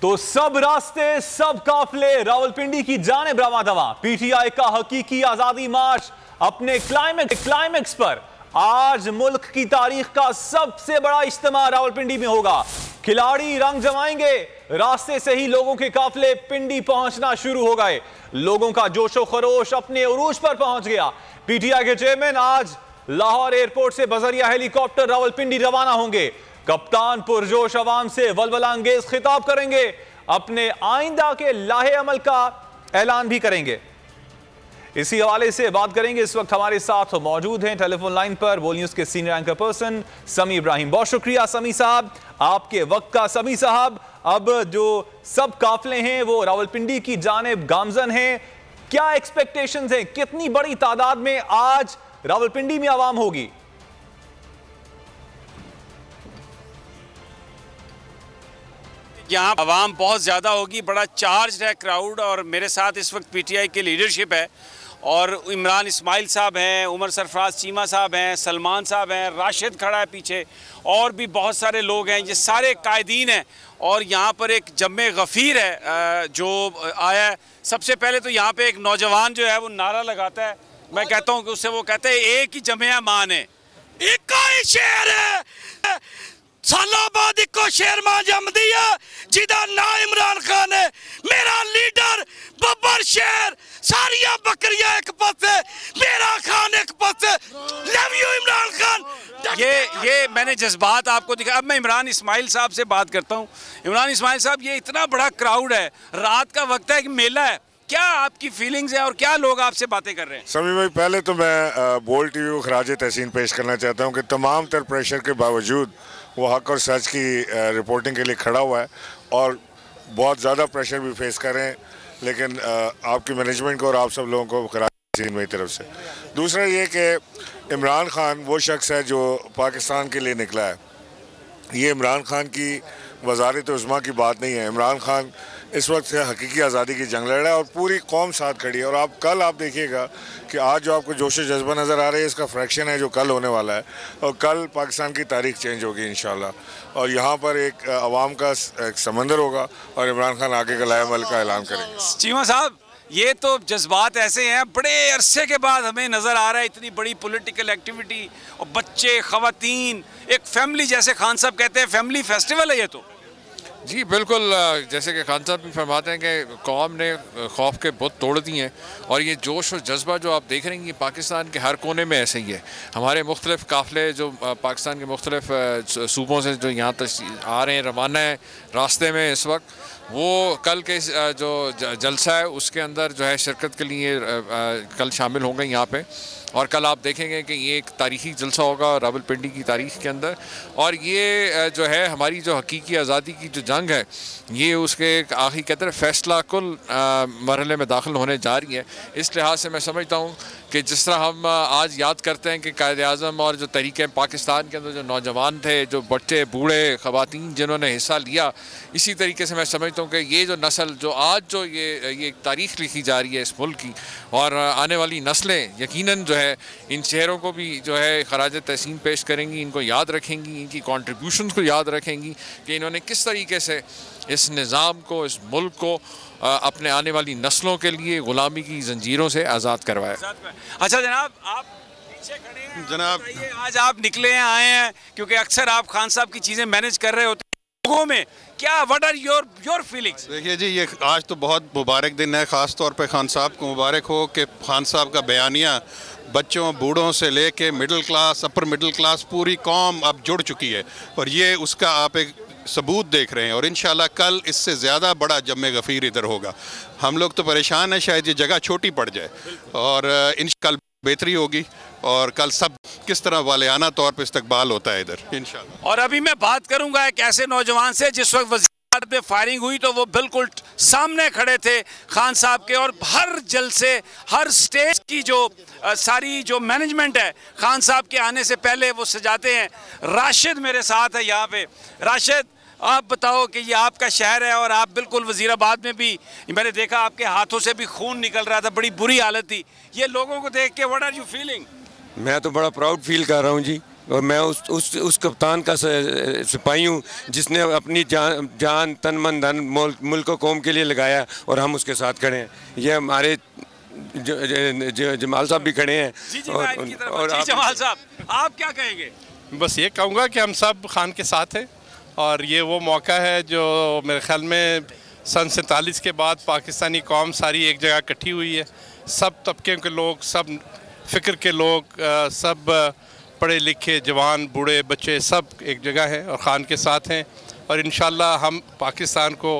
तो सब रास्ते सब काफिले रावलपिंडी की जानिब रवां दवा। पीटीआई का हकीकी आजादी मार्च अपने क्लाइमेक्स पर। आज मुल्क की तारीख का सबसे बड़ा इज्तिमा रावलपिंडी में होगा। खिलाड़ी रंग जमाएंगे। रास्ते से ही लोगों के काफिले पिंडी पहुंचना शुरू हो गए। लोगों का जोशो खरोश अपने उरूज पर पहुंच गया। पीटीआई के चेयरमैन आज लाहौर एयरपोर्ट से बजरिया हेलीकॉप्टर रावलपिंडी रवाना होंगे। कप्तान पुरजोश अवाम से वलवला अंगेज खिताब करेंगे। अपने आइंदा के लाहे अमल का ऐलान भी करेंगे। इसी हवाले से बात करेंगे। इस वक्त हमारे साथ मौजूद हैं टेलीफोन लाइन पर वर्ल्ड न्यूज के सीनियर एंकर पर्सन समी इब्राहिम। बहुत शुक्रिया समी साहब, आपके वक्त का। समी साहब, अब जो सब काफिले हैं वो रावलपिंडी की जानिब गामजन हैं। क्या एक्सपेक्टेशंस हैं? कितनी बड़ी तादाद में आज रावलपिंडी में आवाम होगी? यहाँ आवाम बहुत ज़्यादा होगी, बड़ा चार्ज है क्राउड। और मेरे साथ इस वक्त पीटीआई की लीडरशिप है और इमरान इस्माइल साहब हैं, उमर सरफराज चीमा साहब हैं, सलमान साहब हैं, राशिद खड़ा है पीछे, और भी बहुत सारे लोग हैं। ये सारे कायदीन हैं और यहाँ पर एक जम्मे गफ़ीर है जो आया है। सबसे पहले तो यहाँ पे एक नौजवान जो है वो नारा लगाता है, मैं कहता हूँ कि उससे वो कहते हैं एक ही जमे मान है, एक ही शेर है, सालों बाद इको शेर मां जम दिया जिदा ना इमरान खान है। मेरा लीडर बब्बर शेर, सारिया बकरियां एक पासे, मेरा खान एक पासे। Love you Imran Khan. ये मैंने जज्बात आपको दिखा। अब मैं इमरान इस्माइल साहब से बात करता हूँ। इमरान इस्माइल साहब, ये इतना बड़ा क्राउड है, रात का वक्त है कि मेला है, क्या आपकी फीलिंग्स है और क्या लोग आपसे बातें कर रहे हैं? समी भाई, पहले तो मैं बोल्ड टीवी को खराज तहसीन पेश करना चाहता हूँ कि तमाम तर प्रेशर के बावजूद वो हक और सच की रिपोर्टिंग के लिए खड़ा हुआ है और बहुत ज़्यादा प्रेशर भी फेस कर रहे हैं, लेकिन आपकी मैनेजमेंट को और आप सब लोगों को खराज तहसीन मेरी तरफ से। दूसरा ये कि इमरान खान वो शख्स है जो पाकिस्तान के लिए निकला है। ये इमरान खान की वज़ारत उज़्मा की बात नहीं है। इमरान खान इस वक्त से हकीकी आज़ादी की जंग लड़ रहा है और पूरी कौम साथ खड़ी है। और आप कल आप देखिएगा कि आज जो आपको जोश जज्बा नज़र आ रहा है, इसका फ्रैक्शन है जो कल होने वाला है। और कल पाकिस्तान की तारीख चेंज होगी इंशाल्लाह। और यहाँ पर एक अवाम का एक समंदर होगा और इमरान खान आगे का लाए अमल का ऐलान करेंगे। चीमा साहब, ये तो जज्बात ऐसे हैं, बड़े अरसे के बाद हमें नज़र आ रहा है इतनी बड़ी पॉलिटिकल एक्टिविटी और बच्चे, ख़वातीन, एक फैमिली, जैसे खान साहब कहते हैं फैमिली फेस्टिवल है ये तो। जी बिल्कुल, जैसे कि खान साहब भी फरमाते हैं कि कौम ने खौफ के बुत तोड़ दिए हैं और ये जोश और जज्बा जो आप देख रहे हैं ये पाकिस्तान के हर कोने में ऐसे ही है। हमारे मुख्तलिफ काफ़िले जो पाकिस्तान के मुख्तलिफ सूबों से जो यहाँ तक आ रहे हैं, रवाना है रास्ते में इस वक्त, वो कल के जो जलसा है उसके अंदर जो है शिरकत के लिए कल शामिल होंगे यहाँ पे। और कल आप देखेंगे कि ये एक तारीख़ी जलसा होगा रावलपिंडी की तारीख़ के अंदर। और ये जो है हमारी जो हकीकी आज़ादी की जो जंग है, ये उसके एक आखिरी कहते हैं फ़ैसला कुल मरहले में दाखिल होने जा रही है। इस लिहाज से मैं समझता हूँ कि जिस तरह हम आज याद करते हैं कि कायद-ए-आज़म और जो तहरीक पाकिस्तान के अंदर जो नौजवान थे, जो बच्चे, बूढ़े, ख़वातीन जिन्होंने हिस्सा लिया, इसी तरीके से मैं समझता हूँ कि ये जो नस्ल जो आज जो ये एक तारीख़ लिखी जा रही है इस मुल्क की, और आने वाली नस्लें यकीनन जो है इन शहरों को भी जो है खराज तहसीन पेश करेंगी, इनको याद रखेंगी, इनकी कॉन्ट्रीब्यूशन को याद रखेंगी कि इन्होंने किस तरीके से इस निज़ाम को, इस मुल्क को अपने आने वाली नस्लों के लिए ग़ुलामी की जंजीरों से आज़ाद करवाया। अच्छा जनाब, आप पीछे खड़े हैं जनाब, आज आप निकले हैं, आए हैं, क्योंकि अक्सर आप खान साहब की चीज़ें मैनेज कर रहे होते हैं लोगों में, क्या व्हाट आर योर फीलिंग्स? देखिए जी, ये आज तो बहुत मुबारक दिन है। ख़ास तौर पे खान साहब को मुबारक हो कि खान साहब का बयानिया बच्चों, बूढ़ों से लेके middle class, upper middle class, पूरी कौम अब जुड़ चुकी है और ये उसका आप एक सबूत देख रहे हैं। और इंशाल्लाह कल इससे ज़्यादा बड़ा जम्मे गफ़ीर इधर होगा। हम लोग तो परेशान हैं, शायद ये जगह छोटी पड़ जाए और कल बेहतरी होगी और कल सब किस तरह वालियाना तौर पर इस्तकबाल होता है इधर इंशाल्लाह। और अभी मैं बात करूँगा एक ऐसे नौजवान से जिस वक्त वज़ीर में फायरिंग हुई तो वो बिल्कुल सामने खड़े थे खान साहब के, और हर जलसे, हर स्टेज की जो सारी जो मैनेजमेंट है खान साहब के आने से पहले वो सजाते हैं। राशिद मेरे साथ है यहाँ पे। राशिद, आप बताओ कि ये आपका शहर है और आप बिल्कुल वज़ीराबाद में भी मैंने देखा आपके हाथों से भी खून निकल रहा था, बड़ी बुरी हालत थी। ये लोगों को देख के व्हाट आर यू फीलिंग? मैं तो बड़ा प्राउड फील कर रहा हूँ जी और मैं उस कप्तान का सिपाही हूँ जिसने अपनी जान तन मन धन मुल्क को कौम के लिए लगाया और हम उसके साथ खड़े हैं। ये हमारे जमाल साहब भी खड़े हैं। और जमाल साहब आप क्या कहेंगे? बस ये कहूँगा कि हम सब खान के साथ हैं और ये वो मौका है जो मेरे ख्याल में सन 47 के बाद पाकिस्तानी कौम सारी एक जगह इकट्ठी हुई है। सब तबके के लोग, सब फ़िक्र के लोग, सब पढ़े लिखे जवान बूढ़े बच्चे सब एक जगह हैं और ख़ान के साथ हैं और इंशाल्लाह हम पाकिस्तान को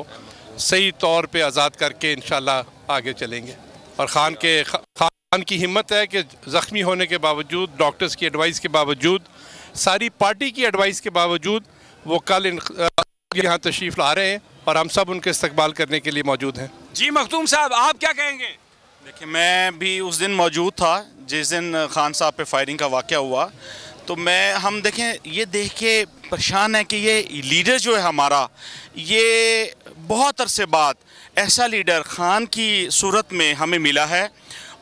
सही तौर पे आज़ाद करके इंशाल्लाह आगे चलेंगे। और ख़ान की हिम्मत है कि ज़ख्मी होने के बावजूद, डॉक्टर्स की एडवाइस के बावजूद, सारी पार्टी की एडवाइस के बावजूद वो कल यहाँ तशरीफ़ ला रहे हैं और हम सब उनके इस्तकबाल करने के लिए मौजूद हैं। जी मखदूम साहब आप क्या कहेंगे? देखिए, मैं भी उस दिन मौजूद था जिस दिन खान साहब पे फायरिंग का वाक़या हुआ। तो हम देखें, ये देख के परेशान है कि ये लीडर जो है हमारा, ये बहुत अरसे बाद ऐसा लीडर खान की सूरत में हमें मिला है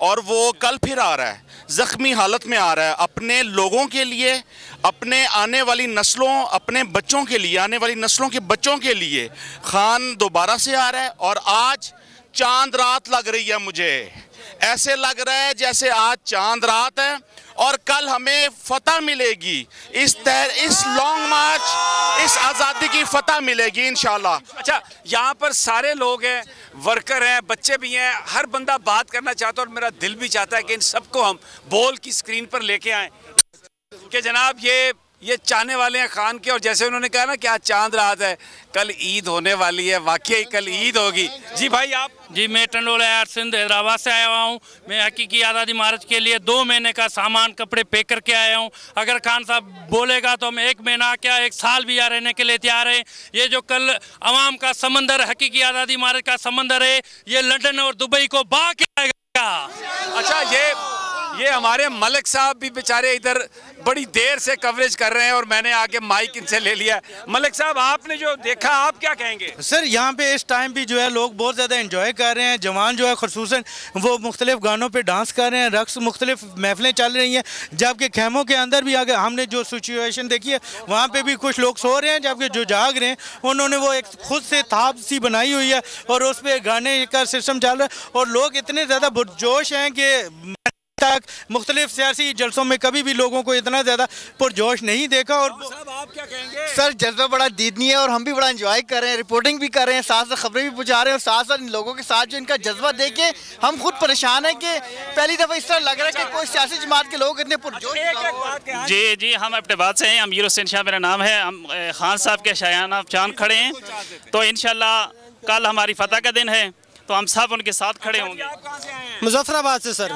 और वो कल फिर आ रहा है, ज़ख्मी हालत में आ रहा है, अपने लोगों के लिए, अपने आने वाली नस्लों, अपने बच्चों के लिए, आने वाली नस्लों के बच्चों के लिए खान दोबारा से आ रहा है। और आज चांद रात लग रही है, मुझे ऐसे लग रहा है जैसे आज चांद रात है और कल हमें फतह मिलेगी। इस लॉन्ग मार्च, इस आज़ादी की फतह मिलेगी इंशाल्लाह। अच्छा, यहाँ पर सारे लोग हैं, वर्कर हैं, बच्चे भी हैं, हर बंदा बात करना चाहता है और मेरा दिल भी चाहता है कि इन सबको हम बोल की स्क्रीन पर लेके आएँ कि जनाब ये चाहने वाले हैं खान के। और जैसे उन्होंने कहा ना कि आज चांद रात है, कल ईद होने वाली है, वाकई कल ईद होगी। जी भाई आप? जी मैं टंडोला यार सिंध हैदराबाद से आया हुआ हूँ। मैं हकीकी आज़ादी मार्च के लिए 2 महीने का सामान कपड़े पैक करके आया हूँ। अगर खान साहब बोलेगा तो हम 1 महीना क्या 1 साल भी यहाँ रहने के लिए तैयार हैं। ये जो कल अवाम का समंदर, हकीकी आज़ादी मार्च का समंदर है, ये लंदन और दुबई को बहा के आएगा। अच्छा, ये हमारे मलिक साहब भी बेचारे इधर बड़ी देर से कवरेज कर रहे हैं और मैंने आके माइक इनसे ले लिया। मलिक साहब आपने जो देखा आप क्या कहेंगे? सर यहाँ पे इस टाइम भी जो है लोग बहुत ज़्यादा एंजॉय कर रहे हैं। जवान जो है खुसूसन वो मुख्तलिफ गानों पे डांस कर रहे हैं, रक्स मुख्तलिफ महफिलें चल रही हैं। जबकि खेमों के अंदर भी आगे हमने जो सिचुएशन देखी है वहाँ पर भी कुछ लोग सो रहे हैं, जबकि जो जाग रहे हैं उन्होंने वो एक खुद से थाप सी बनाई हुई है और उस पर गाने का सिस्टम चल रहा है और लोग इतने ज़्यादा पुरजोश हैं कि तक मुख्तलिफ सियासी जलसों में कभी भी लोगों को इतना ज़्यादा पुरजोश नहीं देखा। और आप क्या कहेंगे? सर जज्बा बड़ा दीदनी है और हम भी बड़ा एंजॉय कर रहे हैं, रिपोर्टिंग भी कर रहे हैं, साथ साथ खबरें भी पहुँचा रहे हैं और साथ साथ इन लोगों के साथ जो इनका जज्बा देख के हम खुद परेशान हैं कि पहली दफ़ा इस तरह लग रहा है कि कोई सियासी जमात के लोग इतने पुरजोश। जी हम अब्बास से हैं, अमीर हुसैन शाह मेरा नाम है। हम खान साहब के शायाना चांद खड़े हैं, तो इंशाल्लाह कल हमारी फतह का दिन है, तो हम सब उनके साथ खड़े होंगे। मुजफ्फराबाद से सर।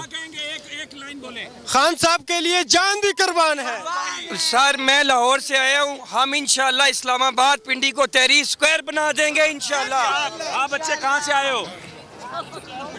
एक लाइन बोले। खान साहब के लिए जान भी कुर्बान है। सर मैं लाहौर से आया हूँ, हम इंशाल्लाह इस्लामाबाद पिंडी को तहरीर स्क्वायर बना देंगे इंशाल्लाह। आप बच्चे कहाँ से आए हो?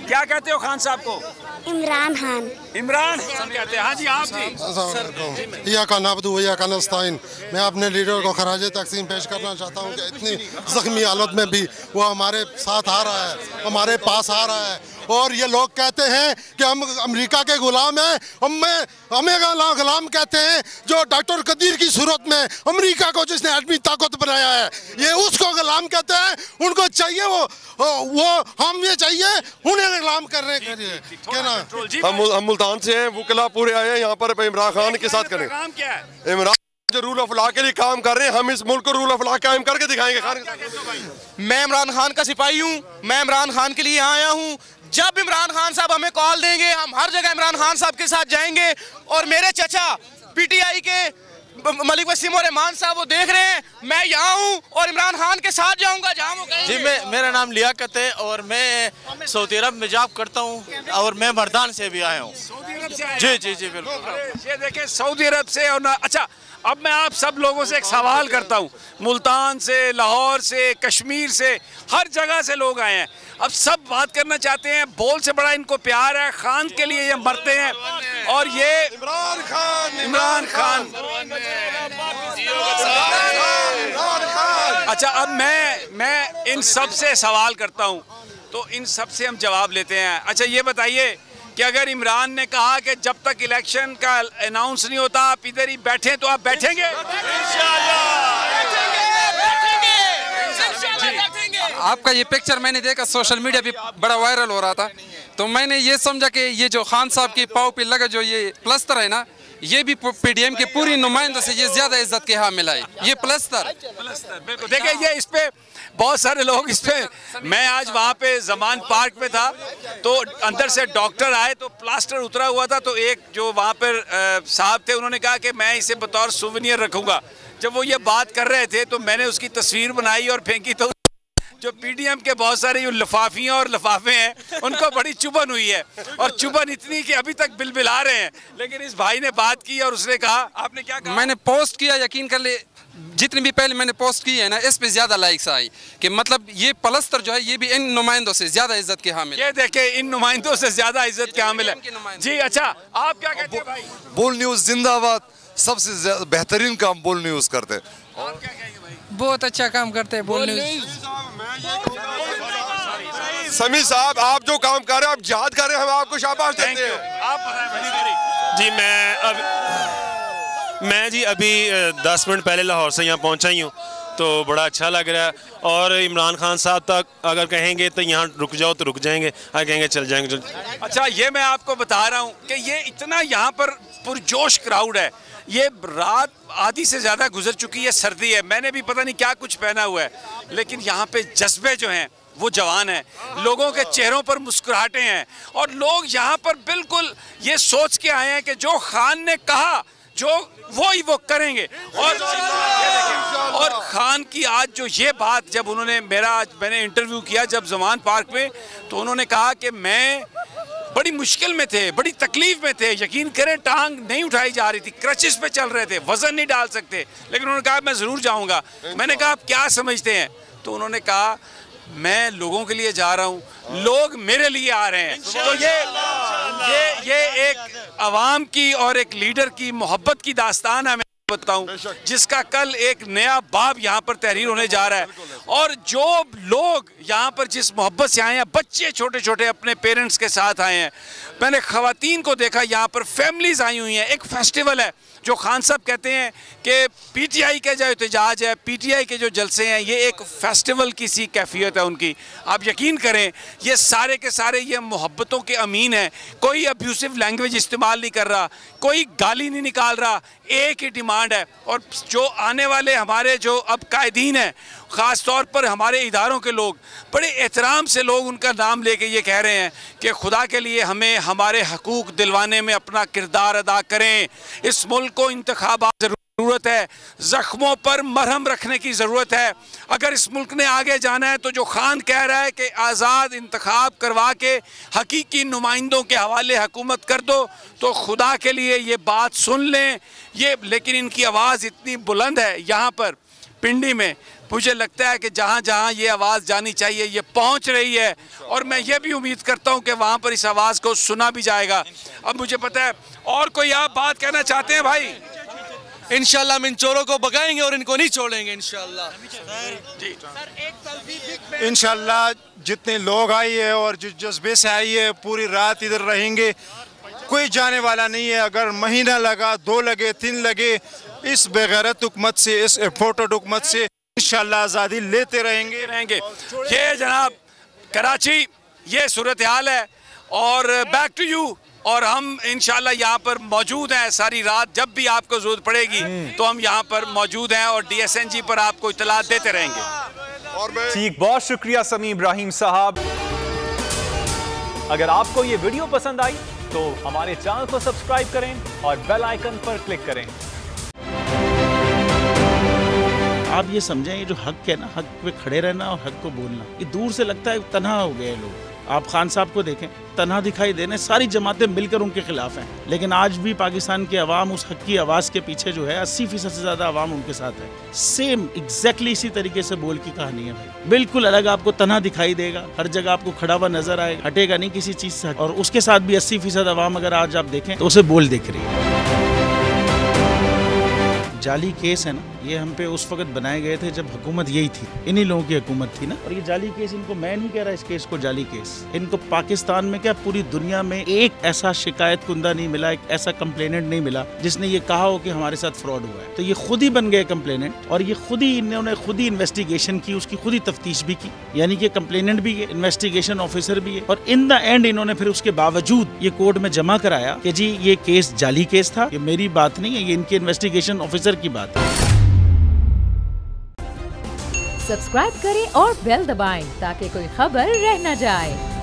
क्या कहते हो खान साहब को? इमरान खान। इमरान खान कहते हैं। हाँ जी आप जी। या का नाबदू या का नस्ताइन। मैं अपने लीडर को खराज तकसीम पेश करना चाहता हूँ कि इतनी ज़ख्मी हालत में भी वो हमारे साथ आ रहा है, हमारे पास आ रहा है। और ये लोग कहते हैं कि हम अमेरिका के गुलाम हैं, हमें गुलाम कहते हैं जो डॉक्टर कदीर की सूरत में अमेरिका को जिसने आदमी ताकत बनाया है, ये उसको गुलाम कहते हैं। उनको चाहिए वो हम ये चाहिए उन्हें गुलाम करने के लिए क्या ना। हम मुल्तान से हैं, वकला पूरे आए हैं यहाँ पर इमरान खान के साथ करें। इमरान जो रूल ऑफ लॉ के लिए काम कर रहे हैं, हम इस मुल्क को रूल ऑफ लॉ कायम करके दिखाएंगे। मैं इमरान खान का सिपाही हूँ, मैं इमरान खान के लिए आया हूँ। जब इमरान खान साहब हमें कॉल देंगे हम हर जगह इमरान खान साहब के साथ जाएंगे। और मेरे चचा पीटीआई के मलिक वसीम और रहमान साहब वो देख रहे हैं, मैं यहाँ हूँ और इमरान खान के साथ जाऊँगा जहाँ वो कहेंगे। जी मेरा नाम लियाकत है और मैं सऊदी अरब में जॉब करता हूँ और मैं मर्दान से भी आया हूँ। जी बिल्कुल। ये देखें सऊदी अरब से। और अच्छा अब मैं आप सब लोगों से एक सवाल करता हूँ, मुल्तान से, लाहौर से, कश्मीर से, हर जगह से लोग आए हैं। अब सब बात करना चाहते हैं, बोल से बड़ा इनको प्यार है, खान के लिए ये मरते हैं। और ये इमरान खान। अच्छा अब मैं इन सब से सवाल करता हूँ, तो इन सब से हम जवाब लेते हैं। अच्छा ये बताइए कि अगर इमरान ने कहा कि जब तक इलेक्शन का अनाउंस नहीं होता आप इधर ही बैठे तो आप बैठेंगे? आपका ये पिक्चर मैंने देखा, सोशल मीडिया पे बड़ा वायरल हो रहा था, तो मैंने ये समझा कि ये जो खान साहब की पाव पे लगा जो ये प्लस्तर है ना, ये भी पीडीएम के पूरी नुमाइंदों से ये ज्यादा इज्जत के हामिल है। ये प्लस्तर बिल्कुल देखिए, ये इस पे बहुत सारे लोग इस पे, मैं आज वहाँ पे जमान पार्क में था तो अंदर से डॉक्टर आए तो प्लास्टर उतरा हुआ था, तो एक जो वहाँ पर साहब थे उन्होंने कहा कि मैं इसे बतौर सुवेनियर रखूँगा। जब वो ये बात कर रहे थे तो मैंने उसकी तस्वीर बनाई और फेंकी, तो जो पीडीएम के बहुत सारे जो लिफाफियाँ और लिफाफे हैं उनको बड़ी चुभन हुई है, और चुभन इतनी कि अभी तक बिलबिला रहे हैं। लेकिन इस भाई ने बात की और उसने कहा, आपने क्या कहा? मैंने पोस्ट किया, यकीन कर ले जितनी भी पहले मैंने पोस्ट की है ना, इस पे ज्यादा लाइक्स आई कि मतलब ये प्लस्तर जो है ये भी इन नुमाइंदों से ज्यादा इज्जत के हामिल। ये देखे, इन नुमाइंदों से ज्यादा इज्जत के हामिल है जी। अच्छा, आप क्या कहते हैं भाई? बोल न्यूज़ जिंदाबाद, सबसे बेहतरीन काम बोल न्यूज़ करते। आप क्या कहेंगे भाई? बहुत अच्छा काम करते हैं बोल न्यूज़। समी साहब, आप जो काम कर रहे हैं, आप जिहाद कर रहे हैं, हम आपको शाबाश देते हैं। आप बताएं जी। मैं जी अभी 10 मिनट पहले लाहौर से यहाँ पहुँचा ही हूँ, तो बड़ा अच्छा लग रहा है। और इमरान खान साहब तक अगर कहेंगे तो यहाँ रुक जाओ तो रुक जाएंगे, अगर कहेंगे चल जाएंगे। अच्छा, ये मैं आपको बता रहा हूँ कि ये इतना यहाँ पर पुरजोश क्राउड है। ये रात आधी से ज़्यादा गुजर चुकी है, सर्दी है, मैंने भी पता नहीं क्या कुछ पहना हुआ है, लेकिन यहाँ पे जज्बे जो हैं वो जवान हैं, लोगों के चेहरों पर मुस्कुराहटें हैं, और लोग यहाँ पर बिल्कुल ये सोच के आए हैं कि जो खान ने कहा जो वो करेंगे। और खान की आज जो ये बात, जब उन्होंने मैंने इंटरव्यू किया जब जमान पार्क में, तो उन्होंने कहा कि मैं बड़ी मुश्किल में थे, बड़ी तकलीफ में थे, यकीन करें टांग नहीं उठाई जा रही थी, क्रचेस पे चल रहे थे, वजन नहीं डाल सकते, लेकिन उन्होंने कहा मैं ज़रूर जाऊंगा। मैंने कहा आप क्या समझते हैं? तो उन्होंने कहा मैं लोगों के लिए जा रहा हूँ, लोग मेरे लिए आ रहे हैं। तो ये एक अवाम की और एक लीडर की मोहब्बत की दास्तान है, मैं बताऊं, जिसका कल एक नया बाब यहाँ पर तहरीर होने जा रहा है। और जो लोग यहाँ पर जिस मोहब्बत से आए हैं, बच्चे छोटे छोटे अपने पेरेंट्स के साथ आए हैं, मैंने ख़वातीन को देखा, यहाँ पर फैमिलीज आई हुई हैं। एक फेस्टिवल है जो खान साहब कहते हैं कि पीटीआई का जो एहतजाज है, पीटीआई के जो जलसे हैं, ये एक फेस्टिवल की सी कैफियत है उनकी। आप यकीन करें ये सारे के सारे ये मोहब्बतों के अमीन हैं, कोई अब्यूसिव लैंग्वेज इस्तेमाल नहीं कर रहा, कोई गाली नहीं निकाल रहा, एक ही डिमांड है। और जो आने वाले हमारे जो अब कायदीन हैं, ख़ास तौर पर हमारे इदारों के लोग, बड़े एहतराम से लोग उनका नाम लेके ये कह रहे हैं कि खुदा के लिए हमें हमारे हकूक़ दिलवाने में अपना किरदार अदा करें। इस मुल्क को इंतखाबात ज़रूरत है, ज़ख्मों पर मरहम रखने की ज़रूरत है। अगर इस मुल्क ने आगे जाना है तो जो खान कह रहा है कि आज़ाद इंतखाब करवा के हकीकी नुमाइंदों के हवाले हुकूमत कर दो, तो खुदा के लिए ये बात सुन लें। ये लेकिन इनकी आवाज़ इतनी बुलंद है यहाँ पर पिंडी में, मुझे लगता है कि जहाँ जहाँ ये आवाज़ जानी चाहिए ये पहुँच रही है, और मैं ये भी उम्मीद करता हूँ कि वहाँ पर इस आवाज़ को सुना भी जाएगा। अब मुझे पता है और कोई आप बात कहना चाहते हैं भाई? इंशाल्लाह हम इन चोरों को भगाएंगे और इनको नहीं छोड़ेंगे इंशाल्लाह। इंशाल्लाह जितने लोग आई है और जो जज्बे से आई है, पूरी रात इधर रहेंगे, कोई जाने वाला नहीं है। अगर महीना लगा, 2 लगे, 3 लगे, इस बेगैरत हुकूमत से, इस इम्पोर्टेड हुकूमत से इंशाल्लाह आज़ादी लेते रहेंगे। ये जनाब कराची ये सूरत हाल है, और बैक टू यू। और हम इंशाल्लाह यहाँ पर मौजूद हैं सारी रात, जब भी आपको ज़रूरत पड़ेगी तो हम यहाँ पर मौजूद हैं और DSNG पर आपको इत्तला देते रहेंगे। ठीक, बहुत शुक्रिया समी इब्राहिम साहब। अगर आपको ये वीडियो पसंद आई तो हमारे चैनल को सब्सक्राइब करें और बेल आइकन पर क्लिक करें। आप ये समझें, ये जो हक है ना, हक पे खड़े रहना और हक को बोलना, ये दूर से लगता है तन्हा हो गए लोग। आप खान साहब को देखें, तन्हा दिखाई देने, सारी जमातें मिलकर उनके खिलाफ हैं, लेकिन आज भी पाकिस्तान की आवाम उस हक की आवाज़ के पीछे जो है 80% से ज़्यादा आवाम उनके साथ है। सेम एग्जैक्टली इसी तरीके से बोल की कहानी है भाई, बिल्कुल अलग आपको तन्हा दिखाई देगा, हर जगह आपको खड़ा हुआ नजर आएगा, हटेगा नहीं किसी चीज़ से। और उसके साथ भी 80% आवाम अगर आज आप देखें तो उसे बोल दिख रही है। जाली केस है ना, ये हम पे उस वक्त बनाए गए थे जब हुकूमत यही थी, इन्हीं लोगों की हुकूमत थी ना। और ये जाली केस, इनको मैं नहीं कह रहा इस केस को जाली केस, इनको पाकिस्तान में क्या पूरी दुनिया में एक ऐसा शिकायत कुंदा नहीं मिला, एक ऐसा कंप्लेनेंट नहीं मिला जिसने ये कहा हो कि हमारे साथ फ्रॉड हुआ है। तो ये खुद ही बन गए कंप्लेनेंट और ये खुद ही इन्होंने खुद ही इन्वेस्टिगेशन की, उसकी खुद ही तफ्तीश भी की, यानी कि कंप्लेनेंट भी है, इन्वेस्टिगेशन ऑफिसर भी है। और इन द एंड इन्होंने फिर उसके बावजूद ये कोर्ट में जमा कराया कि जी ये केस जाली केस था। ये मेरी बात नहीं है, ये इनके इन्वेस्टिगेशन ऑफिसर की बात है। सब्सक्राइब करें और बेल दबाएं ताकि कोई खबर रह न जाए।